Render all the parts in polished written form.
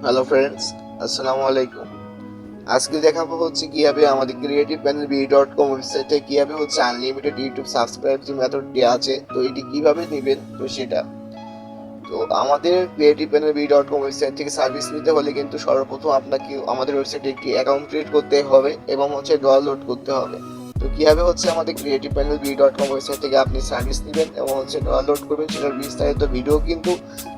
Hello friends, আসসালামু আলাইকুম। আজকে দেখাবো হচ্ছে কিভাবে আমাদের ক্রিয়েটিভ প্যানেল বি.কম ওয়েবসাইটে কিভাবে হচ্ছে আনলিমিটেড ইউটিউব সাবস্ক্রাইব যে মেথডটি আছে, তো এটি কিভাবে নেবেন তো সেটা। তো আমাদের ক্রিয়েটিভ প্যানেল বি.কম ওয়েবসাইট থেকে সার্ভিস নিতে হলে কিন্তু সর্বপ্রথম আপনাকে আমাদের ওয়েবসাইটে একটি অ্যাকাউন্ট ক্রিয়েট করতে হবে এবং হচ্ছে ডাউনলোড করতে হবে। তো কিভাবে হচ্ছে আমাদের ক্রিয়েটিভ প্যানেল বি.কম ওয়েবসাইট থেকে আপনি সার্ভিস নেবেন এবং হচ্ছে ডাউনলোড করবেন সেটার বিস্তারিত ভিডিও কিন্তু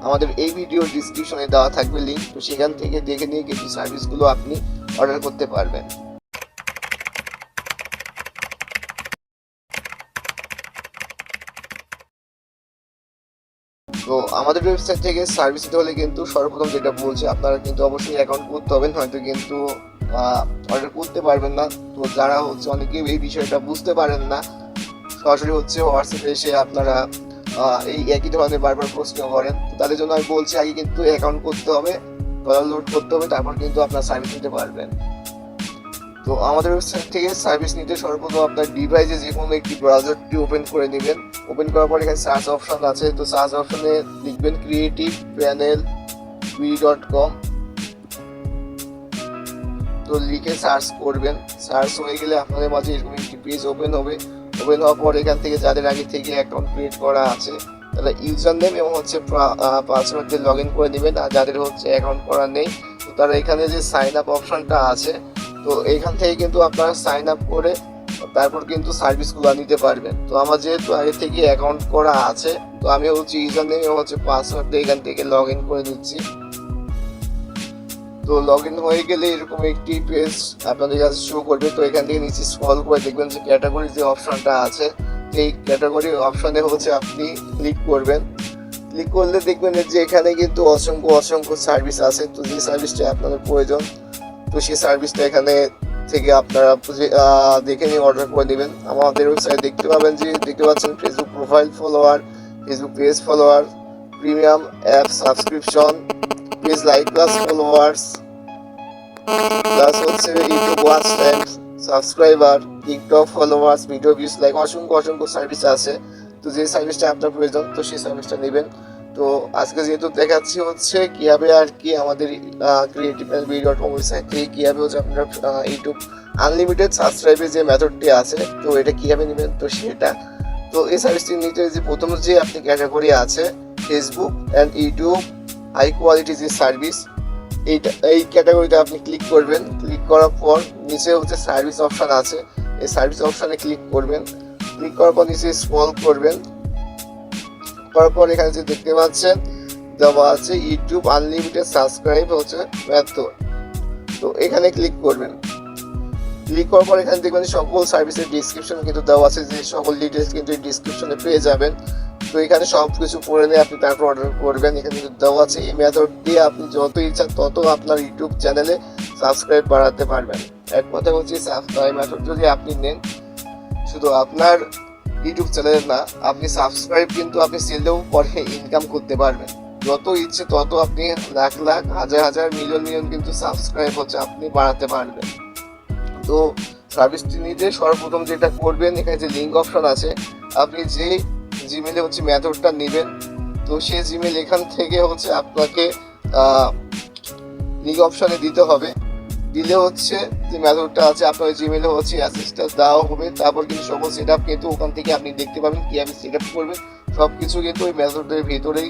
আমাদের এই ভিডিওর ডিসক্রিপশনে দেওয়া থাকবে লিঙ্ক। তো সেখান থেকে দেখে নিয়ে কিন্তু সার্ভিসগুলো আপনি অর্ডার করতে পারবেন। তো আমাদের ওয়েবসাইট থেকে সার্ভিস দিতে হলে কিন্তু সর্বপ্রথম যেটা বলছি, আপনারা কিন্তু অবশ্যই অ্যাকাউন্ট করতে হবে, হয়তো কিন্তু অর্ডার করতে পারবেন না। তো যারা হচ্ছে অনেকে এই বিষয়টা বুঝতে পারেন না, সরাসরি হচ্ছে হোয়াটসঅ্যাপে এসে আপনারা এই একই ধরনের বারবার প্রশ্ন করেন, তো তাদের জন্য আমি বলছি আগে কিন্তু অ্যাকাউন্ট করতে হবে, ডাউনলোড করতে হবে, তারপর কিন্তু আপনার সার্ভিস নিতে পারবেন। তো আমাদের ওয়েবসাইট থেকে সার্ভিস নিতে সর্বপ্রথম আপনার ডিভাইসে যে কোনো একটি ব্রাউজারটি ওপেন করে নেবেন। ওপেন করার পর এখানে সার্চ অপশন আছে, তো সার্চ অপশনে লিখবেন ক্রিয়েটিভ প্যানেল বি.কম। তো লিখে সার্চ করবেন। সার্চ হয়ে গেলে আপনাদের মাঝে এরকম একটি পেজ ওপেন হবে। ওপেন হওয়ার পর এখান থেকে যাদের আগে থেকে অ্যাকাউন্ট ক্রিয়েট করা আছে তারা ইউজার নেম এবং হচ্ছে পাসওয়ার্ড দিয়ে লগ ইন করে নেবেন। আর যাদের হচ্ছে অ্যাকাউন্ট করা নেই তো তারা এখানে যে সাইন আপ অপশনটা আছে, তো এখান থেকে কিন্তু আপনারা সাইন আপ করে তারপর কিন্তু সার্ভিসগুলো নিতে পারবেন। তো আমার যেহেতু আগে থেকে অ্যাকাউন্ট করা আছে, তো আমি হচ্ছে ইউজার নেম এবং হচ্ছে পাসওয়ার্ড দিয়ে এখান থেকে লগ ইন করে নিচ্ছি। তো লগ ইন হয়ে গেলে এরকম একটি পেজ আপনাদের কাছে শো করবে। তো এখান থেকে নিচে স্ক্রল করে দেখবেন যে ক্যাটাগরি যে অপশনটা আছে, এই ক্যাটাগরি অপশনে হচ্ছে আপনি ক্লিক করবেন। ক্লিক করলে দেখবেন যে এখানে কিন্তু অসংখ্য সার্ভিস আছে। তো যে সার্ভিসটা আপনাদের প্রয়োজন, তো সেই সার্ভিসটা এখানে থেকে আপনারা দেখে নিয়ে অর্ডার করে দেবেন। আমাদের ওয়েবসাইটে দেখতে পাচ্ছেন Facebook profile follower, Facebook page follower, premium app subscription, page like plus followers, plus হচ্ছে YouTube watch time, subscriber, TikTok followers, video views, like অসংখ্য সার্ভিস আছে। তো যে সার্ভিসটা আপনার প্রয়োজন তো সেই সার্ভিসটা নেবেন। তো আজকে যেহেতু দেখাচ্ছি হচ্ছে কীভাবে আর কি আমাদের ক্রিয়েটিভ প্যানেল বি.কম ওয়েবসাইট থেকে কীভাবে হচ্ছে আপনার ইউটিউব আনলিমিটেড সাবস্ক্রাইবের যে মেথডটি আছে তো এটা কীভাবে নেবেন তো সেটা। তো এই সার্ভিসটি নিতে যে প্রথম যে আপনি ক্যাটাগরি আছে Facebook and YouTube high quality যে সার্ভিস, এই ক্যাটাগরিতে আপনি ক্লিক করবেন। ক্লিক করার পর নিচে হচ্ছে সার্ভিস অপশান আছে, এই সার্ভিস অপশানে ক্লিক করবেন। ক্লিক করার পর নিচে স্ক্রল করবেন, করার পর এখানে যে দেখতে পাচ্ছেন দেওয়া আছে ইউটিউব আনলিমিটেড সাবস্ক্রাইব হচ্ছে মেথড, তো এখানে ক্লিক করবেন। ক্লিক করার পর এখানে দেখবেন সকল সার্ভিসের ডিসক্রিপশন কিন্তু দেওয়া আছে, যে সকল ডিটেলস কিন্তু এই ডিসক্রিপশনে পেয়ে যাবেন। তো এখানে সব কিছু পড়ে নিয়ে আপনি তারপর অর্ডার করবেন। এখানে কিন্তু দেওয়া আছে এই মেথড দিয়ে আপনি যত ইচ্ছা তত আপনার ইউটিউব চ্যানেলে সাবস্ক্রাইব বাড়াতে পারবেন। এক কথা হচ্ছে এই মেথড যদি আপনি নেন, শুধু আপনার ইউটিউব চ্যানেলে না, আপনি সাবস্ক্রাইব কিন্তু আপনি সেলেও পরে ইনকাম করতে পারবেন। যত ইচ্ছে তত আপনি লাখ হাজার মিলিয়ন কিন্তু সাবস্ক্রাইব হচ্ছে আপনি বাড়াতে পারবেন। তো সার্ভিসটি নিতে সর্বপ্রথম যেটা করবেন, এখানে যে লিঙ্ক অপশন আছে, আপনি যে জিমেলে হচ্ছে মেথডটা নেবেন তো সেই জিমেল এখান থেকে হচ্ছে আপনাকে লিঙ্ক অপশনে দিতে হবে। দিলে হচ্ছে যে মেথডটা আছে আপনার জিমেলে হচ্ছে অ্যাসেসটা দেওয়া হবে। তারপর কিন্তু সকল সেট আপ কিন্তু ওখান থেকে আপনি দেখতে পাবেন কীভাবে সেট আপ করবেন, সব কিছু কিন্তু ওই মেথডের ভিতরেই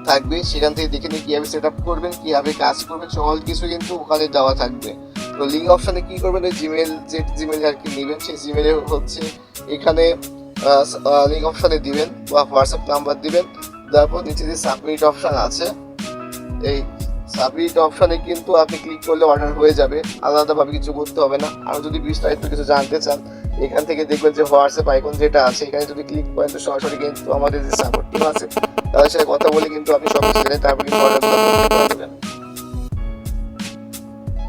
থাকবে। সেখান থেকে দেখে নিয়ে কীভাবে সেট আপ করবেন, কীভাবে কাজ করবেন, সকল কিছু কিন্তু ওখানে দেওয়া থাকবে। তো লিঙ্ক অপশানে কী করবেন, ওই জিমেল আর কি নেবেন সেই জিমেলে হচ্ছে এখানে লিঙ্ক অপশানে দিবেন বা হোয়াটসঅ্যাপ নাম্বার দিবেন। তারপর নিচে যে সাবমিট অপশান আছে, এই সাবমিট অপশানে কিন্তু আপনি ক্লিক করলে অর্ডার হয়ে যাবে, আলাদাভাবে কিছু করতে হবে না। আর যদি বিস্তারিত কিছু জানতে চান এখান থেকে দেখবেন যে হোয়াটসঅ্যাপ আইকন যেটা আছে, এখানে যদি ক্লিক করেন তো সরাসরি কিন্তু আমাদের যে সাপোর্ট টিম আছে তাদের সাথে কথা বলে কিন্তু আপনি সব কিছু জেনে তারপর কিন্তু অর্ডারগুলো করতে পারবেন।